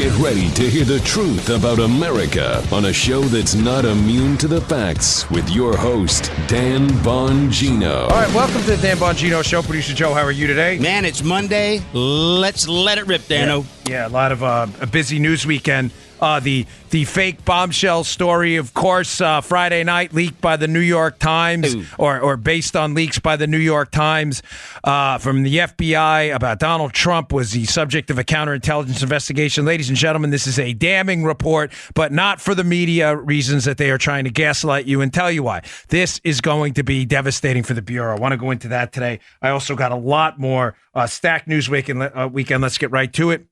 Get ready to hear the truth about America on a show that's not immune to the facts with your host, Dan Bongino. All right, welcome to the Dan Bongino Show. Producer Joe, how are you today? Man, it's Monday. Let's let it rip, Dano. Yeah, a lot of a busy news weekend. The fake bombshell story, of course, Friday night leaked by the New York Times, or based on leaks by the New York Times from the FBI about Donald Trump was the subject of a counterintelligence investigation. Ladies and gentlemen, this is a damning report, but not for the media reasons that they are trying to gaslight you and tell you why. This is going to be devastating for the Bureau. I want to go into that today. I also got a lot more stacked news weekend. Let's get right to it.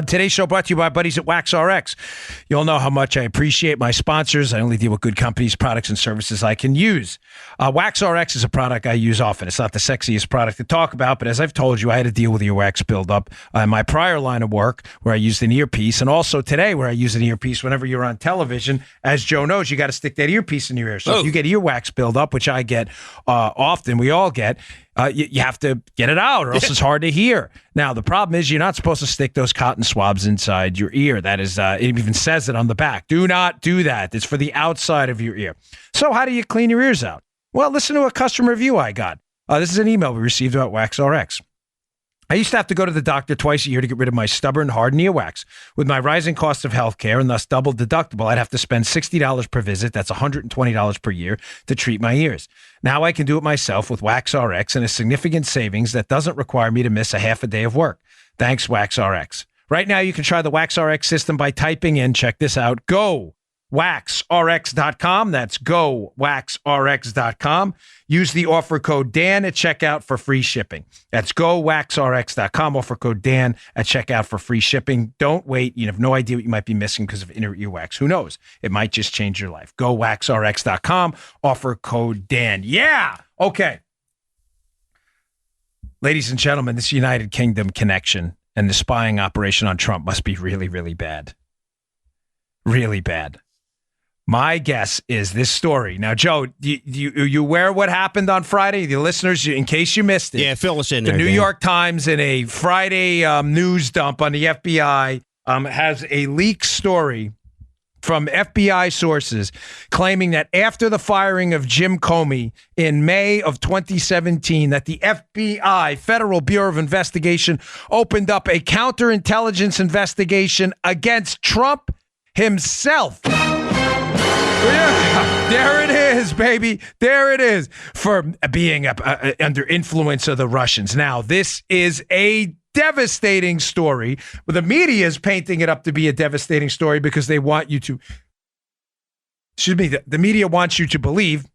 Today's show brought to you by buddies at WaxRx. You'll know how much I appreciate my sponsors. I only deal with good companies, products, and services I can use. WaxRx is a product I use often. It's not the sexiest product to talk about, but as I've told you, I had to deal with earwax buildup in my prior line of work where I used an earpiece, and also today where I use an earpiece whenever you're on television. As Joe knows, you got to stick that earpiece in your ear. So if you get earwax buildup, which I get often, we all get, you have to get it out or else it's hard to hear. Now, the problem is you're not supposed to stick those cotton swabs inside your ear. That is, it even says it on the back. Do not do that. It's for the outside of your ear. So how do you clean your ears out? Well, listen to a customer review I got. This is an email we received about WaxRx. I used to have to go to the doctor twice a year to get rid of my stubborn, hardened earwax. With my rising cost of healthcare and thus double deductible, I'd have to spend $60 per visit. That's $120 per year to treat my ears. Now I can do it myself with WaxRx and a significant savings that doesn't require me to miss a half a day of work. Thanks, WaxRx. Right now, you can try the WaxRx system by typing in, check this out, GoWaxRx.com. That's GoWaxRx.com. Use the offer code Dan at checkout for free shipping. That's GoWaxRx.com. Offer code Dan at checkout for free shipping. Don't wait. You have no idea what you might be missing because of inner earwax. Who knows? It might just change your life. GoWaxRx.com. Offer code Dan. Yeah. Okay. Ladies and gentlemen, this United Kingdom connection and the spying operation on Trump must be really, really bad. Really bad. My guess is this story. Now, Joe, you aware what happened on Friday? The listeners, in case you missed it. Yeah, fill us in there. The New Dan. York Times, in a Friday news dump on the FBI, has a leaked story from FBI sources claiming that after the firing of Jim Comey in May of 2017, that the FBI, Federal Bureau of Investigation, opened up a counterintelligence investigation against Trump himself. Yeah, there it is, baby. There it is, for being under influence of the Russians. Now, this is a devastating story. But the media is painting it up to be a devastating story because they want you to, the media wants you to believe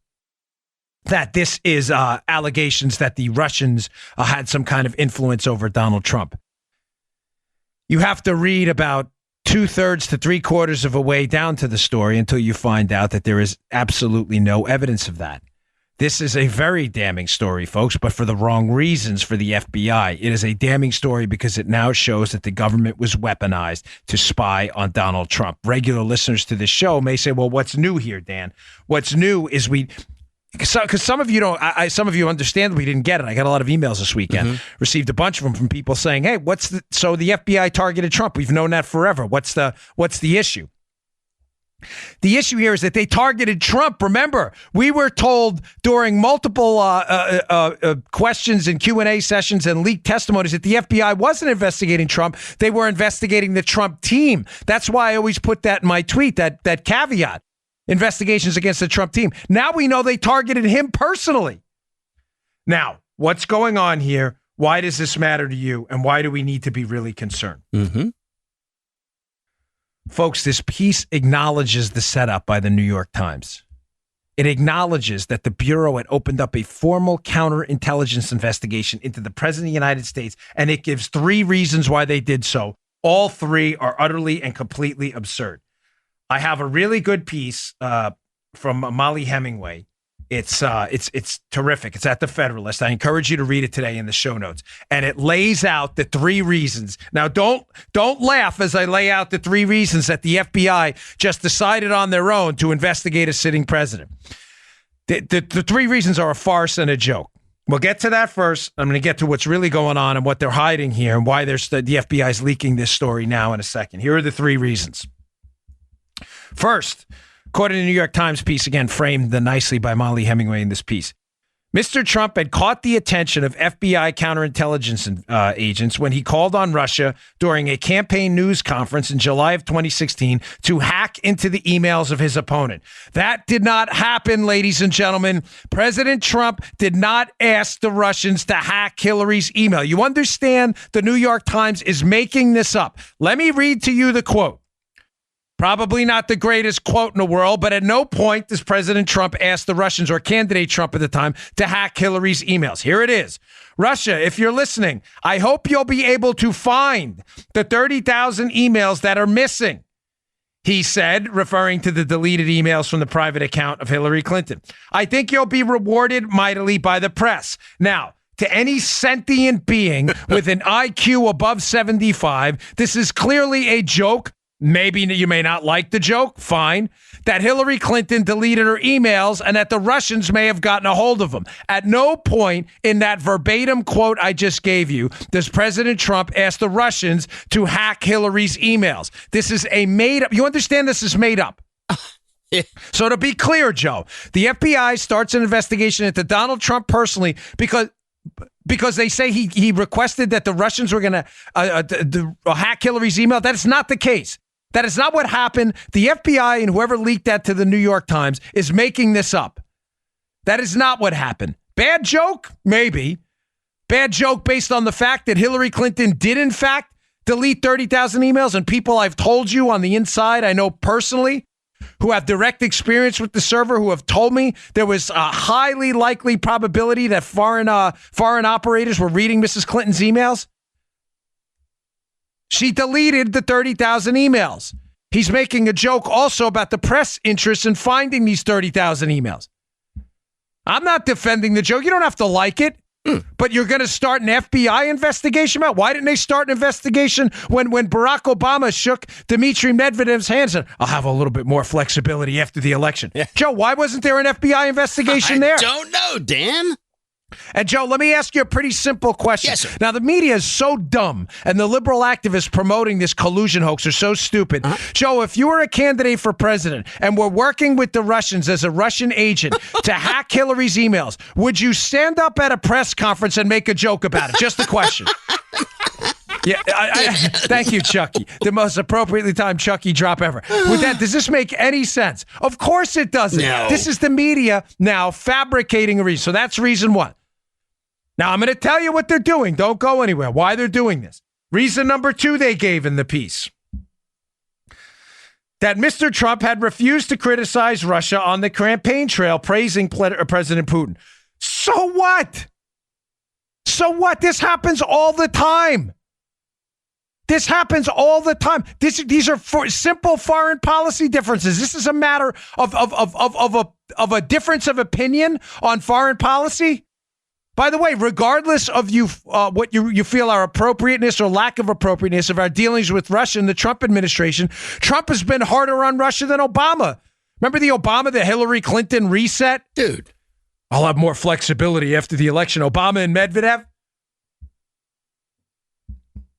that this is allegations that the Russians had some kind of influence over Donald Trump. You have to read about 2/3 to 3/4 of a way down to the story until you find out that there is absolutely no evidence of that. This is a very damning story, folks, but for the wrong reasons for the FBI. It is a damning story because it now shows that the government was weaponized to spy on Donald Trump. Regular listeners to this show may say, well, what's new here, Dan? What's new is because some of you don't, some of you understand we didn't get it. I got a lot of emails this weekend, received a bunch of them from people saying, hey, so the FBI targeted Trump. We've known that forever. What's the issue? The issue here is that they targeted Trump. Remember, we were told during multiple questions and Q&A sessions and leaked testimonies that the FBI wasn't investigating Trump. They were investigating the Trump team. That's why I always put that in my tweet, that caveat. Investigations against the Trump team. Now we know they targeted him personally. Now, what's going on here? Why does this matter to you? And why do we need to be really concerned? Folks, this piece acknowledges the setup by the New York Times. It acknowledges that the Bureau had opened up a formal counterintelligence investigation into the President of the United States, and it gives 3 reasons why they did so. All 3 are utterly and completely absurd. I have a really good piece from Molly Hemingway. It's terrific. It's at the Federalist. I encourage you to read it today in the show notes. And it lays out the 3 reasons. Now, don't laugh as I lay out the 3 reasons that the FBI just decided on their own to investigate a sitting president. The 3 reasons are a farce and a joke. We'll get to that first. I'm going to get to what's really going on and what they're hiding here and why the FBI is leaking this story now in a second. Here are the three reasons. First, according to the New York Times piece, again, framed nicely by Molly Hemingway in this piece, Mr. Trump had caught the attention of FBI counterintelligence agents when he called on Russia during a campaign news conference in July of 2016 to hack into the emails of his opponent. That did not happen, ladies and gentlemen. President Trump did not ask the Russians to hack Hillary's email. You understand the New York Times is making this up. Let me read to you the quote. Probably not the greatest quote in the world, but at no point does President Trump ask the Russians or candidate Trump at the time to hack Hillary's emails. Here it is. Russia, if you're listening, I hope you'll be able to find the 30,000 emails that are missing, he said, referring to the deleted emails from the private account of Hillary Clinton. I think you'll be rewarded mightily by the press. Now, to any sentient being with an IQ above 75, this is clearly a joke. Maybe you may not like the joke, fine, that Hillary Clinton deleted her emails and that the Russians may have gotten a hold of them. At no point in that verbatim quote I just gave you does President Trump ask the Russians to hack Hillary's emails. This is a made up, you understand this is made up? So to be clear, Joe, the FBI starts an investigation into Donald Trump personally because they say he requested that the Russians were going to hack Hillary's email. That is not the case. That is not what happened. The FBI and whoever leaked that to the New York Times is making this up. That is not what happened. Bad joke? Maybe. Bad joke based on the fact that Hillary Clinton did, in fact, delete 30,000 emails, and people I've told you on the inside, I know personally, who have direct experience with the server, who have told me there was a highly likely probability that foreign operators were reading Mrs. Clinton's emails. She deleted the 30,000 emails. He's making a joke also about the press interest in finding these 30,000 emails. I'm not defending the joke. You don't have to like it. But you're going to start an FBI investigation about why didn't they start an investigation when Barack Obama shook Dmitry Medvedev's hands and I'll have a little bit more flexibility after the election. Yeah. Joe, why wasn't there an FBI investigation there? I don't know, Dan. And Joe, let me ask you a pretty simple question. Yes, sir. Now, the media is so dumb, and the liberal activists promoting this collusion hoax are so stupid. Joe, if you were a candidate for president and were working with the Russians as a Russian agent to hack Hillary's emails, would you stand up at a press conference and make a joke about it? Just a question. Yeah, thank you, Chucky. The most appropriately timed Chucky drop ever. With that, does this make any sense? Of course it doesn't. No. This is the media now fabricating a reason. So that's reason one. Now, I'm going to tell you what they're doing. Don't go anywhere. Why they're doing this. Reason number two they gave in the piece. That Mr. Trump had refused to criticize Russia on the campaign trail, praising President Putin. So what? So what? This happens all the time. This happens all the time. These are simple foreign policy differences. This is a matter of a difference of opinion on foreign policy. By the way, regardless of what you feel our appropriateness or lack of appropriateness of our dealings with Russia and the Trump administration, Trump has been harder on Russia than Obama. Remember the Hillary Clinton reset? Dude. I'll have more flexibility after the election. Obama and Medvedev?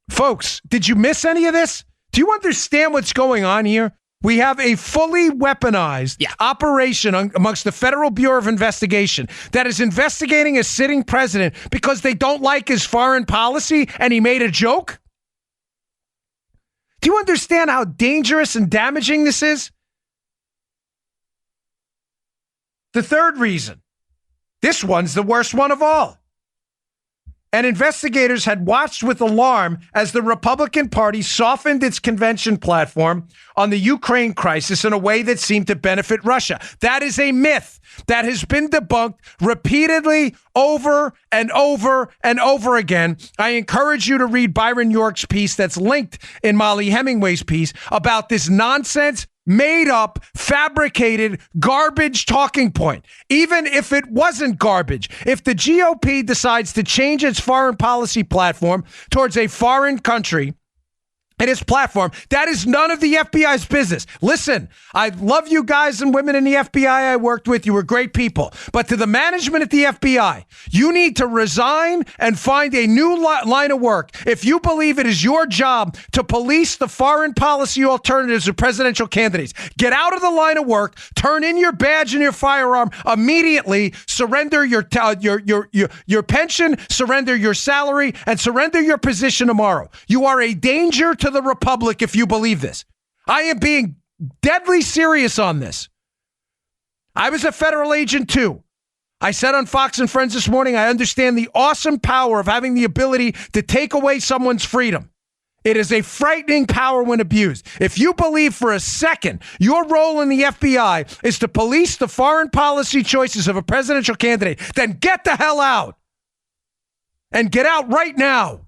Folks, did you miss any of this? Do you understand what's going on here? We have a fully weaponized operation amongst the Federal Bureau of Investigation that is investigating a sitting president because they don't like his foreign policy and he made a joke. Do you understand how dangerous and damaging this is? The third reason, this one's the worst one of all. And investigators had watched with alarm as the Republican Party softened its convention platform on the Ukraine crisis in a way that seemed to benefit Russia. That is a myth that has been debunked repeatedly over and over and over again. I encourage you to read Byron York's piece that's linked in Molly Hemingway's piece about this nonsense, made up, fabricated, garbage talking point. Even if it wasn't garbage, if the GOP decides to change its foreign policy platform towards a foreign country in his platform. That is none of the FBI's business. Listen, I love you guys and women in the FBI I worked with. You were great people. But to the management at the FBI, you need to resign and find a new line of work. If you believe it is your job to police the foreign policy alternatives of presidential candidates, get out of the line of work, turn in your badge and your firearm immediately, surrender your pension, surrender your salary, and surrender your position tomorrow. You are a danger to the Republic if you believe this. I am being deadly serious on this. I was a federal agent too. I said on Fox and Friends this morning, I understand the awesome power of having the ability to take away someone's freedom. It is a frightening power when abused. If you believe for a second your role in the FBI is to police the foreign policy choices of a presidential candidate, then get the hell out. And get out right now.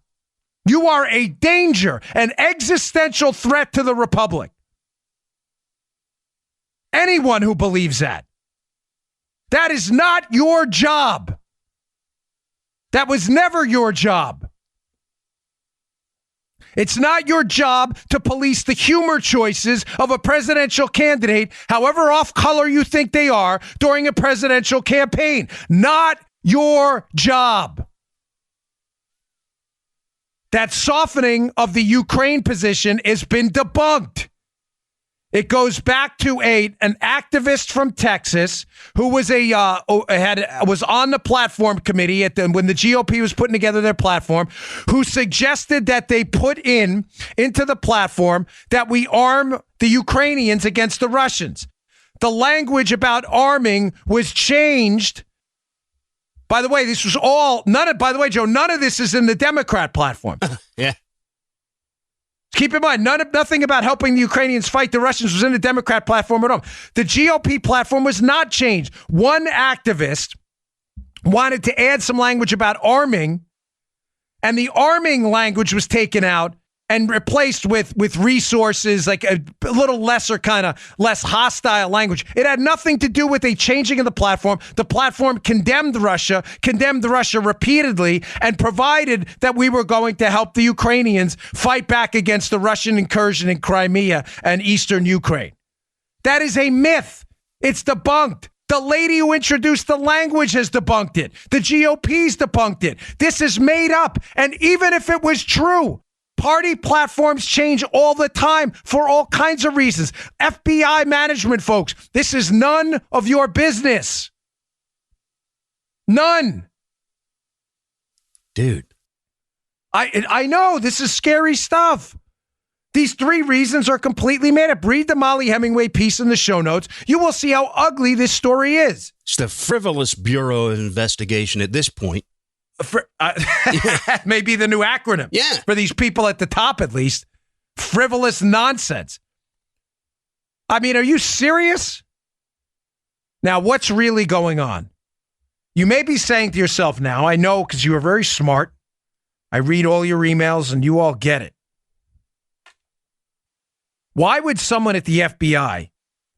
You are a danger, an existential threat to the Republic. Anyone who believes that. That is not your job. That was never your job. It's not your job to police the humor choices of a presidential candidate, however off color you think they are, during a presidential campaign. Not your job. That softening of the Ukraine position has been debunked. It goes back to an activist from Texas who was was on the platform committee when the GOP was putting together their platform, who suggested that they put into the platform that we arm the Ukrainians against the Russians. The language about arming was changed. By the way, Joe, none of this is in the Democrat platform. Yeah. Keep in mind, nothing about helping the Ukrainians fight the Russians was in the Democrat platform at all. The GOP platform was not changed. One activist wanted to add some language about arming, and the arming language was taken out and replaced with resources, like a little lesser kind of less hostile language. It had nothing to do with a changing of the platform. The platform condemned Russia repeatedly, and provided that we were going to help the Ukrainians fight back against the Russian incursion in Crimea and eastern Ukraine. That is a myth. It's debunked. The lady who introduced the language has debunked it. The GOP's debunked it. This is made up. And even if it was true, party platforms change all the time for all kinds of reasons. FBI management folks, this is none of your business. None. Dude. I know this is scary stuff. These 3 reasons are completely made up. Read the Molly Hemingway piece in the show notes. You will see how ugly this story is. It's the frivolous Bureau of Investigation at this point. Maybe the new acronym. Yeah. For these people at the top, at least. Frivolous nonsense. I mean, are you serious? Now, what's really going on? You may be saying to yourself now, I know because you are very smart. I read all your emails and you all get it. Why would someone at the FBI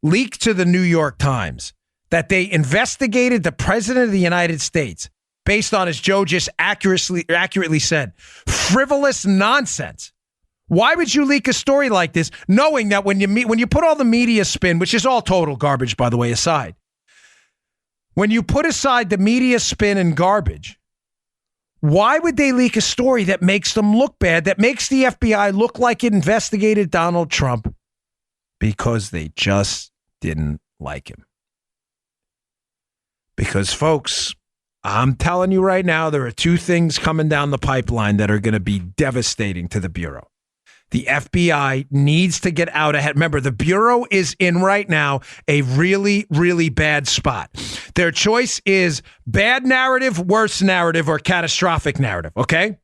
leak to the New York Times that they investigated the president of the United States based on, as Joe just accurately said, frivolous nonsense? Why would you leak a story like this, knowing that when you put all the media spin, which is all total garbage, by the way, aside, when you put aside the media spin and garbage, why would they leak a story that makes them look bad, that makes the FBI look like it investigated Donald Trump? Because they just didn't like him. Because, folks, I'm telling you right now, there are 2 things coming down the pipeline that are going to be devastating to the Bureau. The FBI needs to get out ahead. Remember, the Bureau is in right now a really, really bad spot. Their choice is bad narrative, worse narrative, or catastrophic narrative, okay?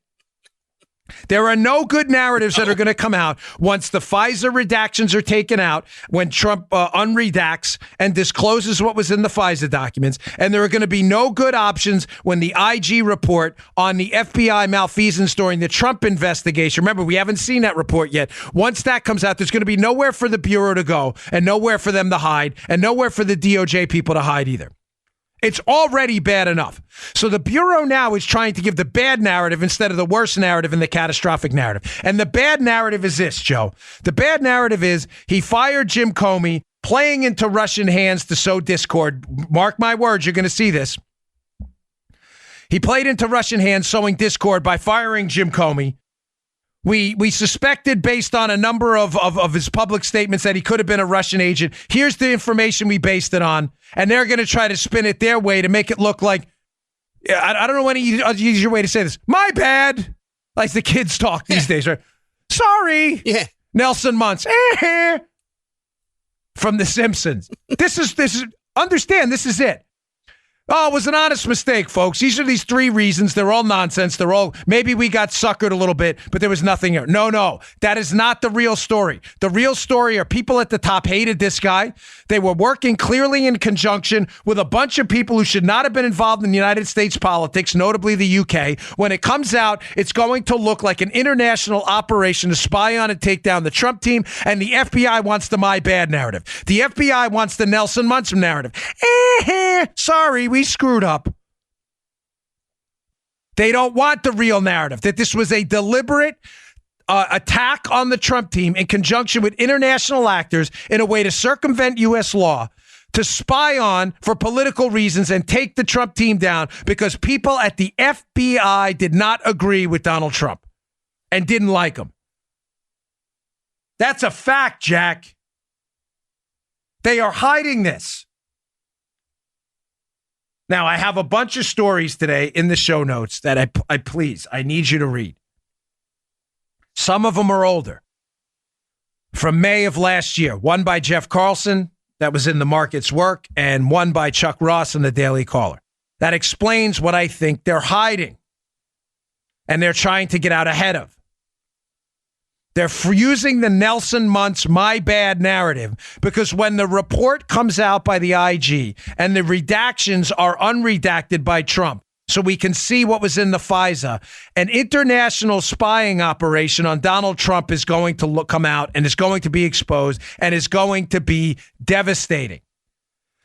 There are no good narratives that are going to come out once the FISA redactions are taken out, when Trump unredacts and discloses what was in the FISA documents. And there are going to be no good options when the IG report on the FBI malfeasance during the Trump investigation. Remember, we haven't seen that report yet. Once that comes out, there's going to be nowhere for the Bureau to go and nowhere for them to hide and nowhere for the DOJ people to hide either. It's already bad enough. So the Bureau now is trying to give the bad narrative instead of the worst narrative and the catastrophic narrative. And the bad narrative is this, Joe. The bad narrative is he fired Jim Comey, playing into Russian hands to sow discord. Mark my words, you're going to see this. He played into Russian hands, sowing discord by firing Jim Comey. We suspected, based on a number of his public statements, that he could have been a Russian agent. Here's the information we based it on. And they're going to try to spin it their way to make it look like, I don't know any easier way to say this. My bad. Like the kids talk these days, right? Sorry. Yeah. Nelson Muntz. From The Simpsons. This is, understand, this is it. Oh, it was an honest mistake, folks. These are these 3 reasons. They're all nonsense. They're all, maybe we got suckered a little bit, but there was nothing here. No. That is not the real story. The real story are people at the top hated this guy. They were working clearly in conjunction with a bunch of people who should not have been involved in United States politics, notably the UK. When it comes out, it's going to look like an international operation to spy on and take down the Trump team, and the FBI wants the my bad narrative. The FBI wants the Nelson Muntz narrative. Sorry, we screwed up. They don't want the real narrative, that this was a deliberate attack on the Trump team in conjunction with international actors in a way to circumvent U.S. law, to spy on for political reasons and take the Trump team down because people at the FBI did not agree with Donald Trump and didn't like him. That's a fact, Jack. They are hiding this. Now, I have a bunch of stories today in the show notes that I need you to read. Some of them are older. From May of last year. One by Jeff Carlson, that was in The Market's Work, and one by Chuck Ross in the Daily Caller. That explains what I think they're hiding and they're trying to get out ahead of. They're using the Nelson Muntz my bad narrative because when the report comes out by the IG and the redactions are unredacted by Trump, so we can see what was in the FISA, an international spying operation on Donald Trump is going to come out and is going to be exposed and is going to be devastating.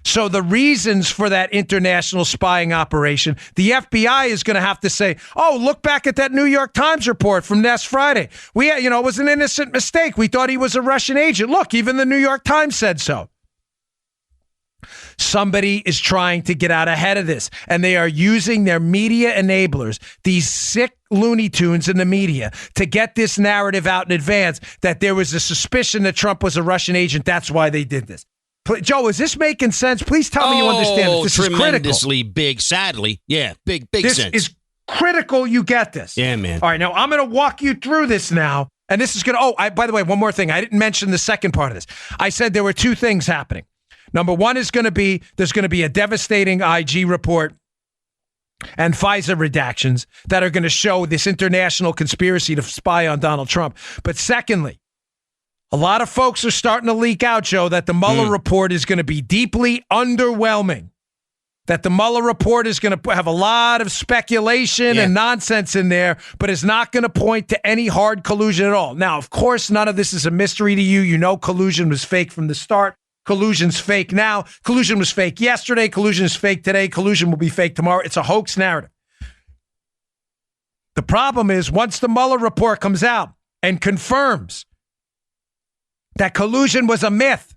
So the reasons for that international spying operation, the FBI is going to have to say, oh, look back at that New York Times report from last Friday. It was an innocent mistake. We thought he was a Russian agent. Look, even the New York Times said so. Somebody is trying to get out ahead of this, and they are using their media enablers, these sick Looney Tunes in the media, to get this narrative out in advance that there was a suspicion that Trump was a Russian agent. That's why they did this. Joe, is this making sense? Please tell me you understand it. This is critical. Tremendously big, sadly. Yeah, big sense. This is critical you get this. Yeah, man. All right, now I'm going to walk you through this now, and this is going to, by the way, one more thing. I didn't mention the second part of this. I said there were 2 things happening. Number one is going to be, there's going to be a devastating IG report and FISA redactions that are going to show this international conspiracy to spy on Donald Trump. But secondly, a lot of folks are starting to leak out, Joe, that the Mueller report is going to be deeply underwhelming. That the Mueller report is going to have a lot of speculation and nonsense in there, but is not going to point to any hard collusion at all. Now, of course, none of this is a mystery to you. You know collusion was fake from the start. Collusion's fake now. Collusion was fake yesterday. Collusion is fake today. Collusion will be fake tomorrow. It's a hoax narrative. The problem is once the Mueller report comes out and confirms that collusion was a myth,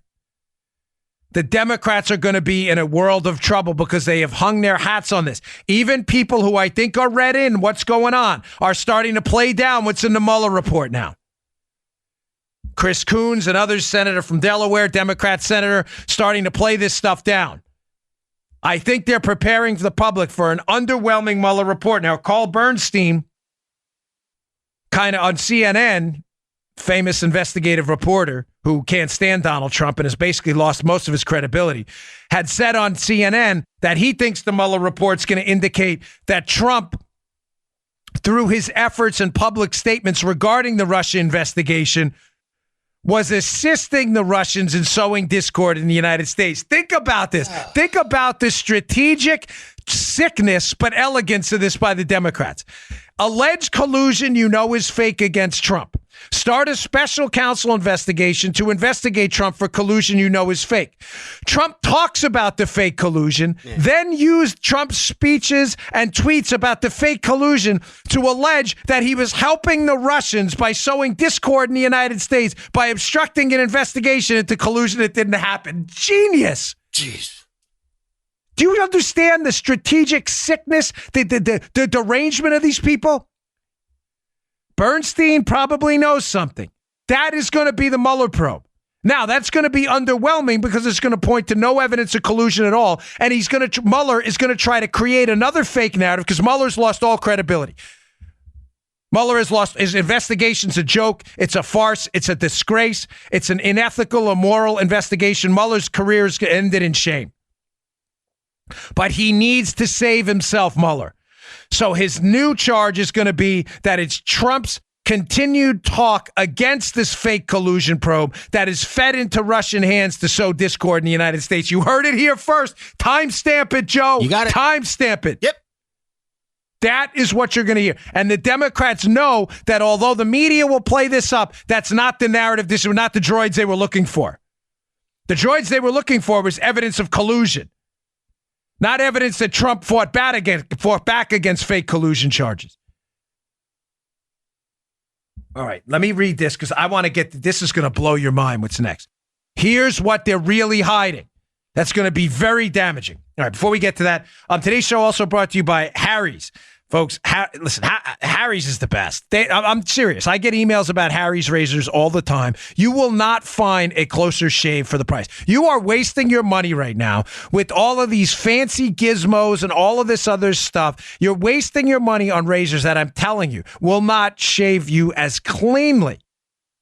the Democrats are going to be in a world of trouble because they have hung their hats on this. Even people who I think are read in what's going on are starting to play down what's in the Mueller report now. Chris Coons and others, senator from Delaware, Democrat senator, starting to play this stuff down. I think they're preparing the public for an underwhelming Mueller report. Now, Carl Bernstein, kind of on CNN, famous investigative reporter who can't stand Donald Trump and has basically lost most of his credibility, had said on CNN that he thinks the Mueller report's going to indicate that Trump, through his efforts and public statements regarding the Russia investigation, was assisting the Russians in sowing discord in the United States. Think about this. Think about the strategic sickness but elegance of this by the Democrats. Alleged collusion is fake against Trump. Start a special counsel investigation to investigate Trump for collusion you know is fake. Trump talks about the fake collusion, then used Trump's speeches and tweets about the fake collusion to allege that he was helping the Russians by sowing discord in the United States by obstructing an investigation into collusion that didn't happen. Genius. Jeez. Do you understand the strategic sickness, the derangement of these people? Bernstein probably knows something. That is going to be the Mueller probe. Now, that's going to be underwhelming because it's going to point to no evidence of collusion at all. And Mueller is going to try to create another fake narrative because Mueller's lost all credibility. Mueller has lost. His investigation's a joke. It's a farce. It's a disgrace. It's an unethical, immoral investigation. Mueller's career is ended in shame. But he needs to save himself, Mueller. So his new charge is going to be that it's Trump's continued talk against this fake collusion probe that is fed into Russian hands to sow discord in the United States. You heard it here first. Timestamp it, Joe. You got it. Timestamp it. Yep. That is what you're going to hear. And the Democrats know that although the media will play this up, that's not the narrative. This is not the droids they were looking for. The droids they were looking for was evidence of collusion. Not evidence that Trump fought back against fake collusion charges. All right, let me read this because I want to this is going to blow your mind. What's next? Here's what they're really hiding. That's going to be very damaging. All right, before we get to that, today's show also brought to you by Harry's. Folks, listen, Harry's is the best. I'm serious. I get emails about Harry's razors all the time. You will not find a closer shave for the price. You are wasting your money right now with all of these fancy gizmos and all of this other stuff. You're wasting your money on razors that I'm telling you will not shave you as cleanly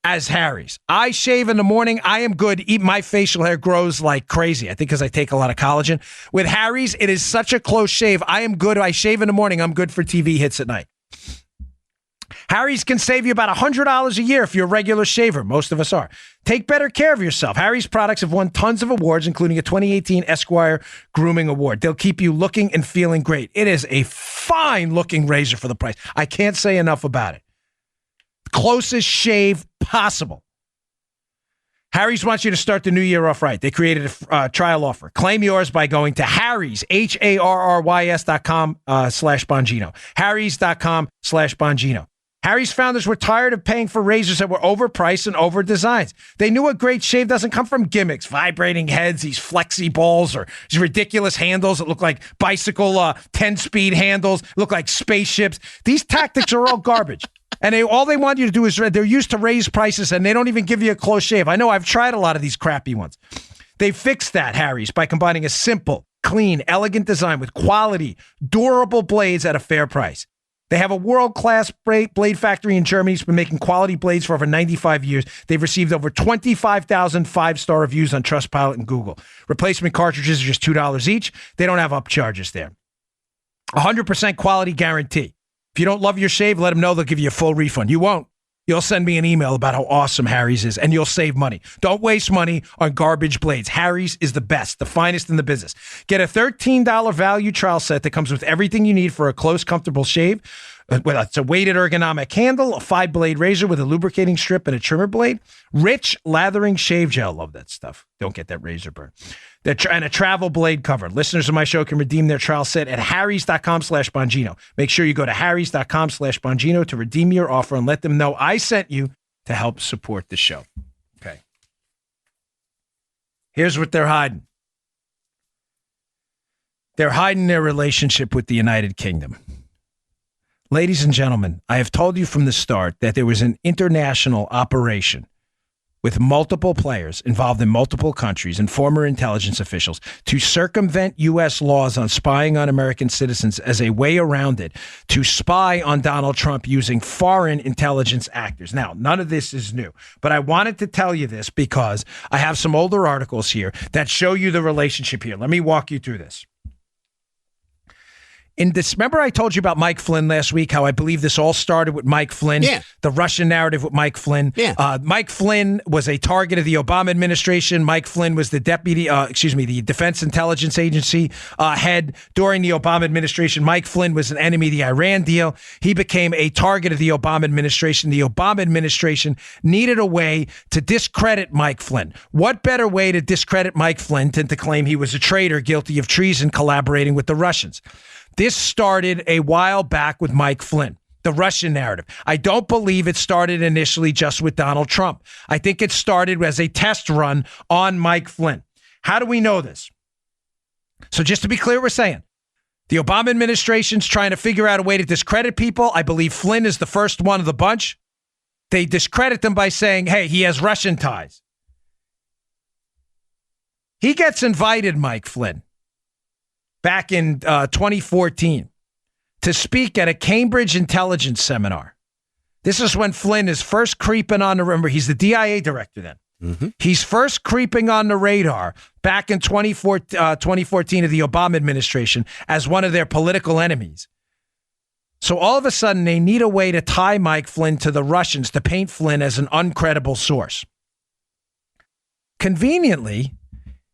as Harry's. I shave in the morning. I am good. My facial hair grows like crazy. I think because I take a lot of collagen. With Harry's, it is such a close shave. I am good. I shave in the morning. I'm good for TV hits at night. Harry's can save you about $100 a year if you're a regular shaver. Most of us are. Take better care of yourself. Harry's products have won tons of awards, including a 2018 Esquire Grooming Award. They'll keep you looking and feeling great. It is a fine-looking razor for the price. I can't say enough about it. Closest shave possible. Harry's wants you to start the new year off right. They created a trial offer. Claim yours by going to Harry's, HARRYS.com/Bongino. Harry's.com/Bongino. Harry's founders were tired of paying for razors that were overpriced and over designs. They knew a great shave doesn't come from gimmicks, vibrating heads, these flexi balls, or these ridiculous handles that look like bicycle 10-speed handles, look like spaceships. These tactics are all garbage. And all they want you to do is, they're used to raise prices, and they don't even give you a close shave. I know I've tried a lot of these crappy ones. They fixed that, Harry's, by combining a simple, clean, elegant design with quality, durable blades at a fair price. They have a world-class blade factory in Germany. It's been making quality blades for over 95 years. They've received over 25,000 five-star reviews on Trustpilot and Google. Replacement cartridges are just $2 each. They don't have upcharges there. 100% quality guarantee. If you don't love your shave, let them know. They'll give you a full refund. You won't. You'll send me an email about how awesome Harry's is, and you'll save money. Don't waste money on garbage blades. Harry's is the best, the finest in the business. Get a $13 value trial set that comes with everything you need for a close, comfortable shave. It's a weighted ergonomic handle, a 5-blade razor with a lubricating strip and a trimmer blade, rich lathering shave gel. Love that stuff. Don't get that razor burn. And a travel blade cover. Listeners of my show can redeem their trial set at harrys.com/Bongino. Make sure you go to harrys.com/Bongino to redeem your offer and let them know I sent you to help support the show. Okay. Here's what they're hiding. They're hiding their relationship with the United Kingdom. Ladies and gentlemen, I have told you from the start that there was an international operation with multiple players involved in multiple countries and former intelligence officials to circumvent U.S. laws on spying on American citizens as a way around it, to spy on Donald Trump using foreign intelligence actors. Now, none of this is new, but I wanted to tell you this because I have some older articles here that show you the relationship here. Let me walk you through this. In this, remember I told you about Mike Flynn last week, how I believe this all started with Mike Flynn, the Russian narrative with Mike Flynn. Mike Flynn was a target of the Obama administration. Mike Flynn was the the Defense Intelligence Agency head during the Obama administration. Mike Flynn was an enemy of the Iran deal. He became a target of the Obama administration. The Obama administration needed a way to discredit Mike Flynn. What better way to discredit Mike Flynn than to claim he was a traitor guilty of treason collaborating with the Russians? This started a while back with Mike Flynn, the Russian narrative. I don't believe it started initially just with Donald Trump. I think it started as a test run on Mike Flynn. How do we know this? So just to be clear, we're saying the Obama administration's trying to figure out a way to discredit people. I believe Flynn is the first one of the bunch. They discredit them by saying, hey, he has Russian ties. He gets invited, Mike Flynn, back in 2014 to speak at a Cambridge intelligence seminar. This is when Flynn is first creeping on the, remember, he's the DIA director then. Mm-hmm. He's first creeping on the radar back in 2014 of the Obama administration as one of their political enemies. So all of a sudden, they need a way to tie Mike Flynn to the Russians to paint Flynn as an uncredible source. Conveniently,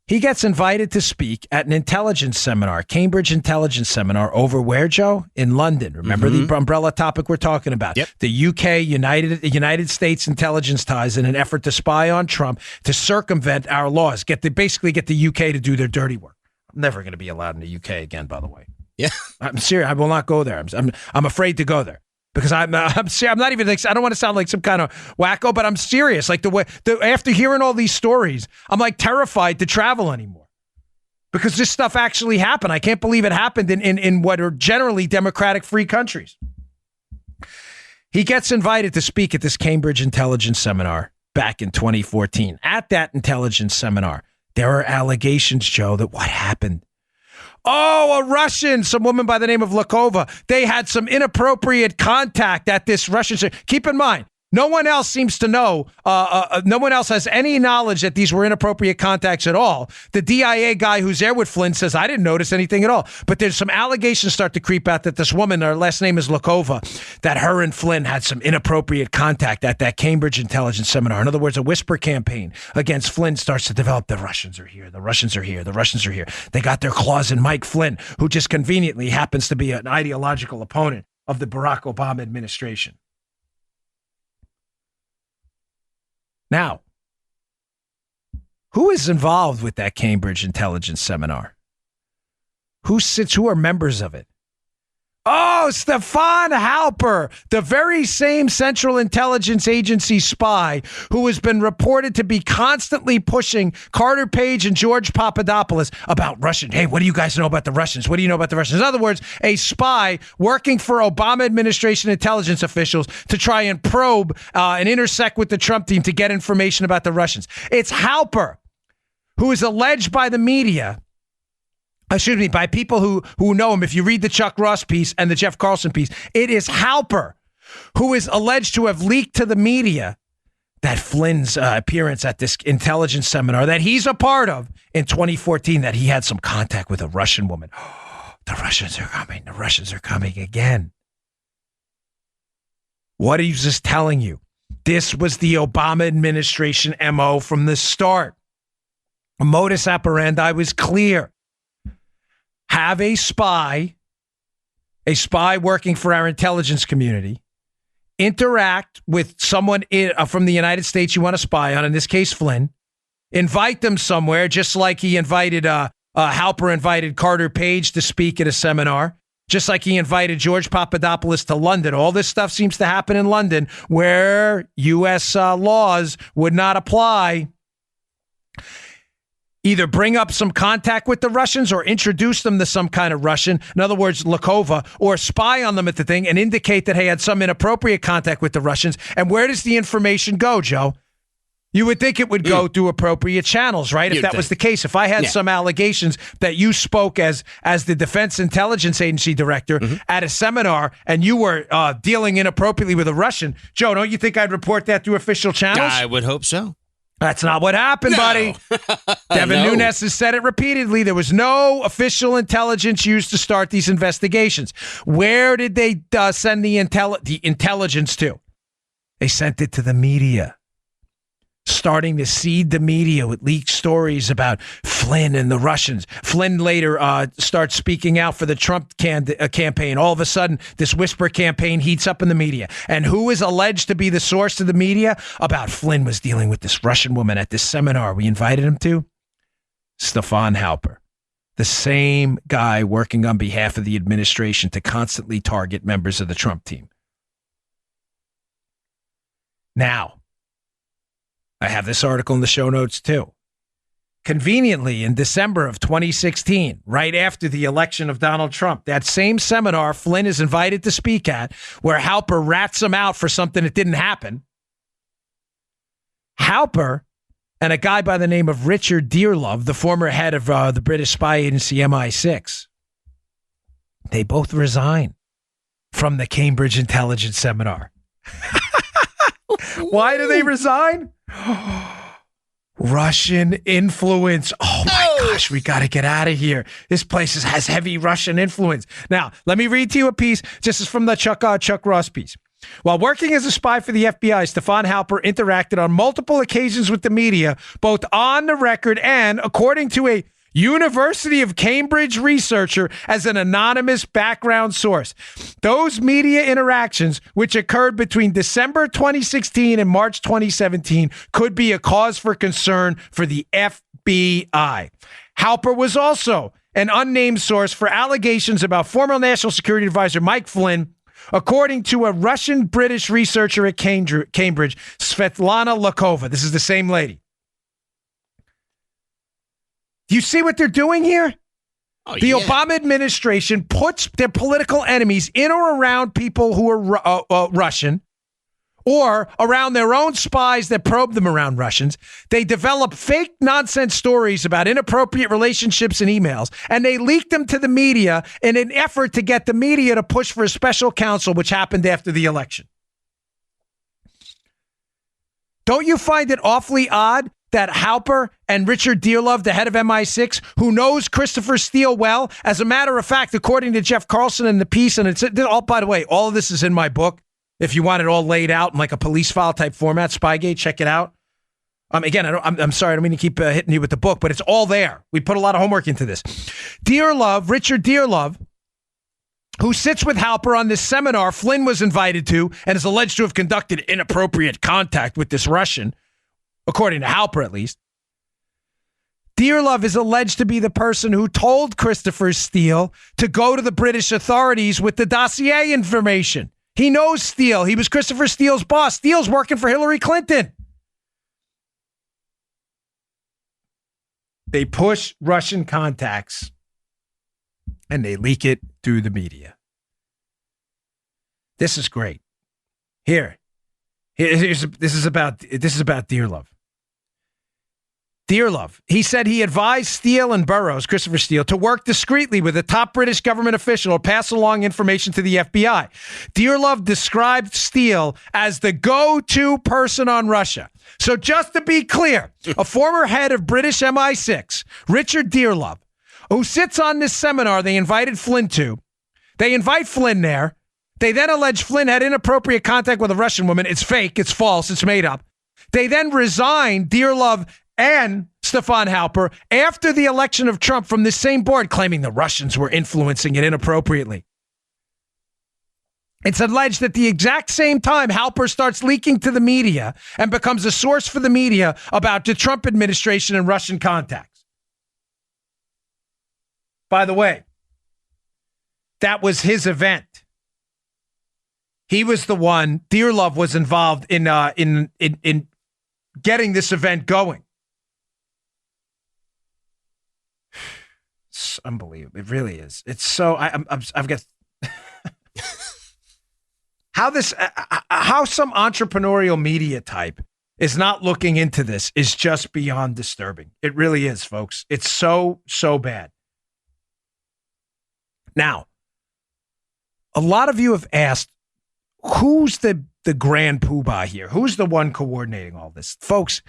he gets invited to speak at an intelligence seminar, Cambridge intelligence seminar over where, Joe? In London. Remember the umbrella topic we're talking about? Yep. The UK, United States intelligence ties in an effort to spy on Trump to circumvent our laws, basically get the UK to do their dirty work. I'm never going to be allowed in the UK again, by the way. Yeah. I'm serious. I will not go there. I'm afraid to go there. Because I'm not even, I don't want to sound like some kind of wacko, but I'm serious. Like after hearing all these stories, I'm like terrified to travel anymore. Because this stuff actually happened. I can't believe it happened in what are generally democratic free countries. He gets invited to speak at this Cambridge intelligence seminar back in 2014. At that intelligence seminar, there are allegations, Joe, that what happened? Oh, a Russian, some woman by the name of Lakova. They had some inappropriate contact at this Russian. Keep in mind, no one else seems to know. No one else has any knowledge that these were inappropriate contacts at all. The DIA guy who's there with Flynn says, I didn't notice anything at all. But there's some allegations start to creep out that this woman, her last name is Lakova, that her and Flynn had some inappropriate contact at that Cambridge intelligence seminar. In other words, a whisper campaign against Flynn starts to develop. The Russians are here. The Russians are here. The Russians are here. They got their claws in Mike Flynn, who just conveniently happens to be an ideological opponent of the Barack Obama administration. Now, who is involved with that Cambridge intelligence seminar? Who are members of it? Oh, Stefan Halper, the very same Central Intelligence Agency spy who has been reported to be constantly pushing Carter Page and George Papadopoulos about Russian. Hey, what do you guys know about the Russians? What do you know about the Russians? In other words, a spy working for Obama administration intelligence officials to try and probe and intersect with the Trump team to get information about the Russians. It's Halper, who is alleged by the media, by people who know him. If you read the Chuck Ross piece and the Jeff Carlson piece, it is Halper who is alleged to have leaked to the media that Flynn's appearance at this intelligence seminar that he's a part of in 2014, that he had some contact with a Russian woman. Oh, the Russians are coming. The Russians are coming again. What he's just telling you, this was the Obama administration MO from the start. A modus operandi was clear. Have a spy working for our intelligence community, interact with someone from the United States you want to spy on, in this case, Flynn, invite them somewhere, just like he invited, Halper invited Carter Page to speak at a seminar, just like he invited George Papadopoulos to London. All this stuff seems to happen in London where U.S. laws would not apply. Either bring up some contact with the Russians or introduce them to some kind of Russian, in other words, Lakova, or spy on them at the thing and indicate that they had some inappropriate contact with the Russians. And where does the information go, Joe? You would think it would go through appropriate channels, right? If that was the case. If I had some allegations that you spoke as the Defense Intelligence Agency director at a seminar and you were dealing inappropriately with a Russian, Joe, don't you think I'd report that through official channels? I would hope so. That's not what happened, buddy. Devin Nunes has said it repeatedly. There was no official intelligence used to start these investigations. Where did they send the intelligence to? They sent it to the media, starting to seed the media with leaked stories about Flynn and the Russians. Flynn later starts speaking out for the Trump campaign. All of a sudden, this whisper campaign heats up in the media. And who is alleged to be the source to the media about Flynn was dealing with this Russian woman at this seminar we invited him to? Stefan Halper, the same guy working on behalf of the administration to constantly target members of the Trump team. Now, I have this article in the show notes too. Conveniently, in December of 2016, right after the election of Donald Trump, that same seminar Flynn is invited to speak at, where Halper rats him out for something that didn't happen. Halper and a guy by the name of Richard Dearlove, the former head of the British spy agency MI6, they both resign from the Cambridge intelligence seminar. Why do they resign? Russian influence. Oh my gosh, we got to get out of here. This place has heavy Russian influence. Now, let me read to you a piece. This is from the Chuck Ross piece. While working as a spy for the FBI, Stefan Halper interacted on multiple occasions with the media, both on the record and, according to a University of Cambridge researcher, as an anonymous background source. Those media interactions, which occurred between December 2016 and March 2017, could be a cause for concern for the FBI. Halper was also an unnamed source for allegations about former National Security Advisor Mike Flynn, according to a Russian-British researcher at Cambridge, Svetlana Lakova. This is the same lady. Do you see what they're doing here? The Obama administration puts their political enemies in or around people who are Russian or around their own spies that probe them around Russians. They develop fake nonsense stories about inappropriate relationships and emails, and they leak them to the media in an effort to get the media to push for a special counsel, which happened after the election. Don't you find it awfully odd that Halper and Richard Dearlove, the head of MI6, who knows Christopher Steele well, as a matter of fact, according to Jeff Carlson in the piece, and it's all, by the way, all of this is in my book. If you want it all laid out in like a police file type format, Spygate, check it out. Again, I'm sorry, I don't mean to keep hitting you with the book, but it's all there. We put a lot of homework into this. Richard Dearlove, who sits with Halper on this seminar Flynn was invited to and is alleged to have conducted inappropriate contact with this Russian, according to Halper at least. Dearlove is alleged to be the person who told Christopher Steele to go to the British authorities with the dossier information. He knows Steele. He was Christopher Steele's boss. Steele's working for Hillary Clinton. They push Russian contacts and they leak it through the media. This is great. This is about Dearlove. Dearlove, he said he advised Steele and Burroughs, Christopher Steele, to work discreetly with a top British government official or pass along information to the FBI. Dearlove described Steele as the go-to person on Russia. So just to be clear, a former head of British MI6, Richard Dearlove, who sits on this seminar they invited Flynn to, they invite Flynn there. They then allege Flynn had inappropriate contact with a Russian woman. It's fake. It's false. It's made up. They then resign Dearlove and Stefan Halper after the election of Trump from this same board, claiming the Russians were influencing it inappropriately. It's alleged that the exact same time Halper starts leaking to the media and becomes a source for the media about the Trump administration and Russian contacts. By the way, that was his event. He was the one. Dearlove was involved in getting this event going. It's unbelievable. It really is. It's so. I've got how some entrepreneurial media type is not looking into this is just beyond disturbing. It really is, folks. It's so bad. Now, a lot of you have asked, who's the grand poobah here? Who's the one coordinating all this? Folks,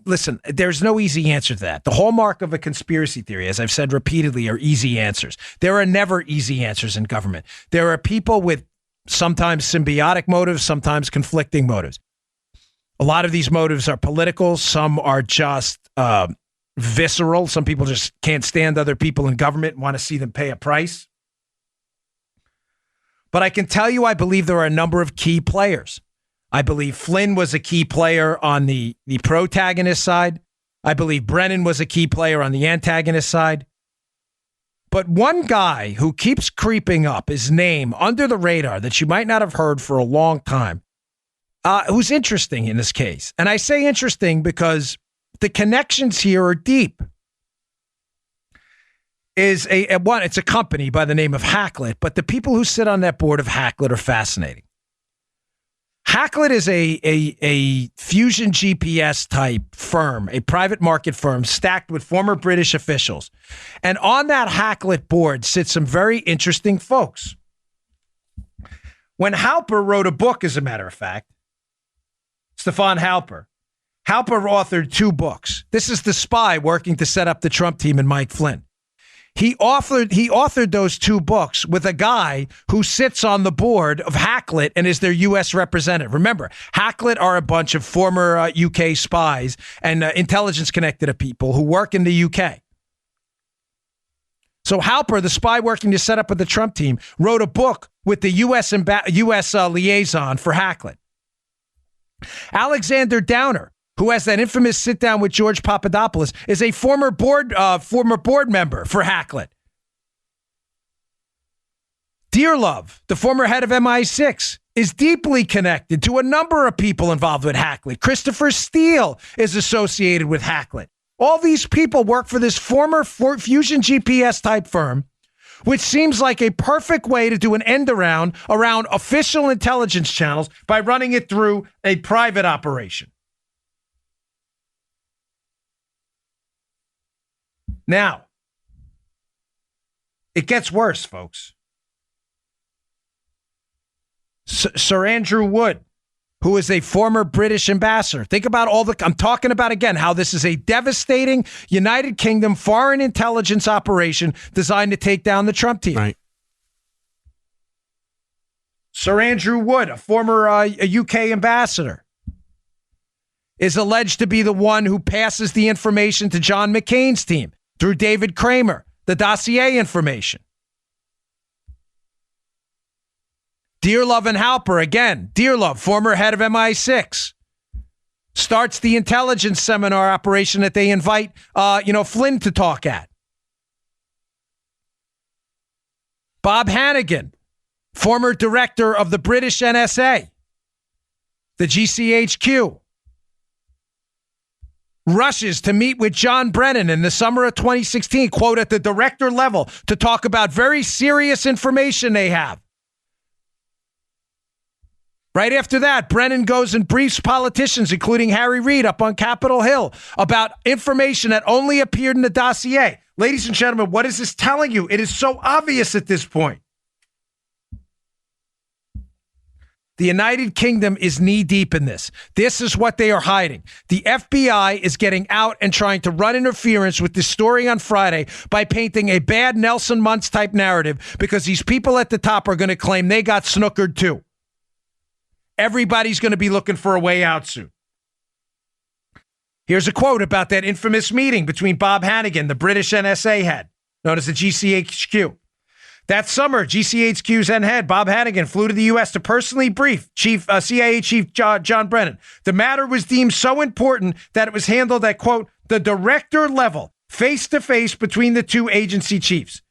listen, there's no easy answer to that. The hallmark of a conspiracy theory, as I've said repeatedly, are easy answers. There are never easy answers in government. There are people with sometimes symbiotic motives, sometimes conflicting motives. A lot of these motives are political. Some are just visceral. Some people just can't stand other people in government and want to see them pay a price. But I can tell you, I believe there are a number of key players. I believe Flynn was a key player on the protagonist side. I believe Brennan was a key player on the antagonist side. But one guy who keeps creeping up, his name under the radar that you might not have heard for a long time, who's interesting in this case. And I say interesting because the connections here are deep. It's a company by the name of Hacklet, but the people who sit on that board of Hacklet are fascinating. Hacklet is a fusion GPS type firm, a private market firm stacked with former British officials. And on that Hacklet board sit some very interesting folks. When Halper wrote a book, as a matter of fact, Stefan Halper authored 2 books. This is The Spy working to set up the Trump team and Mike Flynn. He authored those 2 books with a guy who sits on the board of Hacklet and is their U.S. representative. Remember, Hacklet are a bunch of former UK spies and intelligence-connected people who work in the UK. So Halper, the spy working to set up with the Trump team, wrote a book with the U.S. liaison for Hacklet. Alexander Downer, who has that infamous sit-down with George Papadopoulos, is a former board member for Hacklet. Dearlove, the former head of MI6, is deeply connected to a number of people involved with Hacklet. Christopher Steele is associated with Hacklet. All these people work for this former Fusion GPS type firm, which seems like a perfect way to do an end around official intelligence channels by running it through a private operation. Now, it gets worse, folks. Sir Andrew Wood, who is a former British ambassador. Think about I'm talking about, again, how this is a devastating United Kingdom foreign intelligence operation designed to take down the Trump team. Right. Sir Andrew Wood, a former UK ambassador, is alleged to be the one who passes the information to John McCain's team through David Kramer, the dossier information. Dearlove and Halper, again, Dearlove, former head of MI6, starts the intelligence seminar operation that they invite, Flynn to talk at. Bob Hannigan, former director of the British NSA, the GCHQ, rushes to meet with John Brennan in the summer of 2016, quote, at the director level to talk about very serious information they have. Right after that, Brennan goes and briefs politicians, including Harry Reid, up on Capitol Hill about information that only appeared in the dossier. Ladies and gentlemen, what is this telling you? It is so obvious at this point. The United Kingdom is knee-deep in this. This is what they are hiding. The FBI is getting out and trying to run interference with this story on Friday by painting a bad Nelson Muntz type narrative because these people at the top are going to claim they got snookered too. Everybody's going to be looking for a way out soon. Here's a quote about that infamous meeting between Bob Hannigan, the British NSA head, known as the GCHQ. That summer, GCHQ's head, Bob Hannigan, flew to the U.S. to personally brief CIA Chief John Brennan. The matter was deemed so important that it was handled at, quote, the director level, face-to-face between the 2 agency chiefs.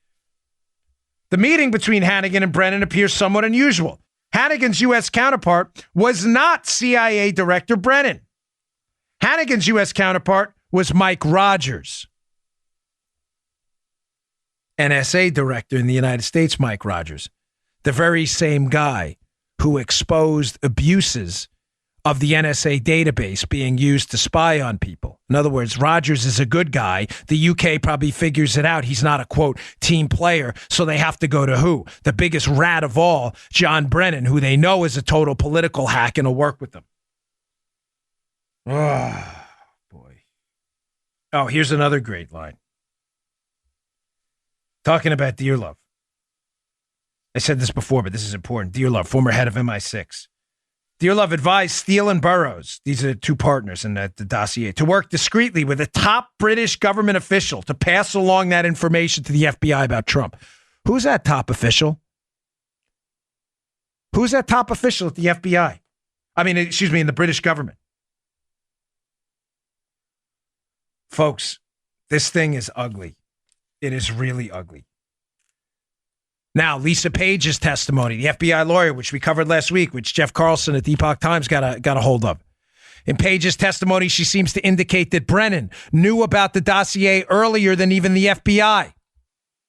The meeting between Hannigan and Brennan appears somewhat unusual. Hannigan's U.S. counterpart was not CIA Director Brennan. Hannigan's U.S. counterpart was Mike Rogers. NSA Director in the United States, Mike Rogers. The very same guy who exposed abuses of the NSA database being used to spy on people. In other words, Rodgers is a good guy. The UK probably figures it out. He's not a, quote, team player, so they have to go to who? The biggest rat of all, John Brennan, who they know is a total political hack and will work with them. Oh, boy. Oh, here's another great line. Talking about Dear Love. I said this before, but this is important. Dear Love, former head of MI6. Dear Love advised Steele and Burrows, these are two partners in the dossier, to work discreetly with a top British government official to pass along that information to the FBI about Trump. Who's that top official? Who's that top official at the FBI? In the British government. Folks, this thing is ugly. It is really ugly. Now, Lisa Page's testimony, the FBI lawyer, which we covered last week, which Jeff Carlson at the Epoch Times got a hold of. In Page's testimony, she seems to indicate that Brennan knew about the dossier earlier than even the FBI,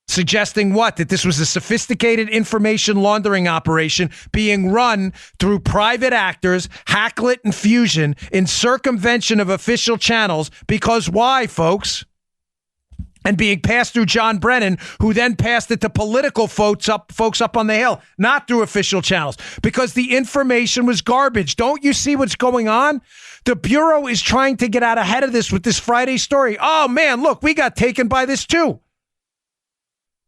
suggesting what? That this was a sophisticated information laundering operation being run through private actors, Hacklet and Fusion, in circumvention of official channels. Because why, folks? And being passed through John Brennan, who then passed it to political folks up on the Hill, not through official channels, because the information was garbage. Don't you see what's going on? The Bureau is trying to get out ahead of this with this Friday story. Oh, man, look, we got taken by this too.